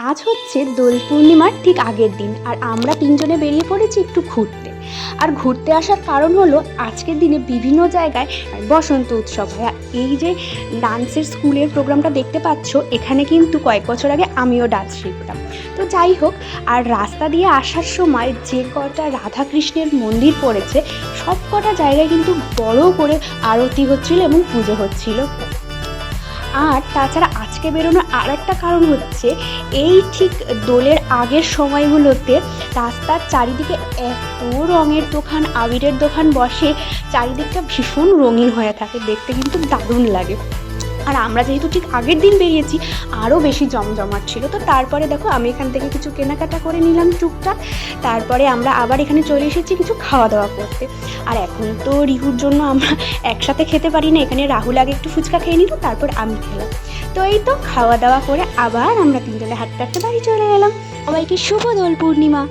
আজ হচ্ছে দোল পূর্ণিমার ঠিক আগের দিন, আর আমরা তিনজনে বেরিয়ে পড়েছি একটু ঘুরতে। আর ঘুরতে আসার কারণ হলো আজকের দিনে বিভিন্ন জায়গায় বসন্ত উৎসব হয়। আর এই যে ডান্সের স্কুলের প্রোগ্রামটা দেখতে পাচ্ছ, এখানে কিন্তু কয়েক বছর আগে আমিও ডান্স শিখতাম। তো যাই হোক, আর রাস্তা দিয়ে আসার সময় যে কটা রাধাকৃষ্ণের মন্দির পড়েছে, সব কটা জায়গায় কিন্তু বড় করে আরতি হচ্ছিল এবং পুজো হচ্ছিল। আর তাছাড়া আজকে বেরোনোর আর একটা কারণ হচ্ছে, এই ঠিক দোলের আগের সময়গুলোতে রাস্তার চারিদিকে এত রঙের দোকান, আবিরের দোকান বসে, চারিদিকটা ভীষণ রঙিন হয়ে থাকে, দেখতে কিন্তু দারুণ লাগে। আর আমরা যেহেতু ঠিক আগের দিন বেরিয়েছি, আরও বেশি জমজমাট ছিল। তো তারপরে দেখো, আমি এখান থেকে কিছু কেনাকাটা করে নিলাম টুকটাক। তারপরে আমরা আবার এখানে চলে এসেছি কিছু খাওয়া দাওয়া করতে। আর এখন তো রিহুর জন্য আমরা একসাথে খেতে পারি না, এখানে রাহুল আগে একটু ফুচকা খেয়ে নিল, তারপর আমি খেলাম। তো এই তো খাওয়া দাওয়া করে আবার আমরা তিনজনে হাঁটতে হাঁটতে বাড়ি চলে এলাম। সবাইকে শুভ দোল পূর্ণিমা।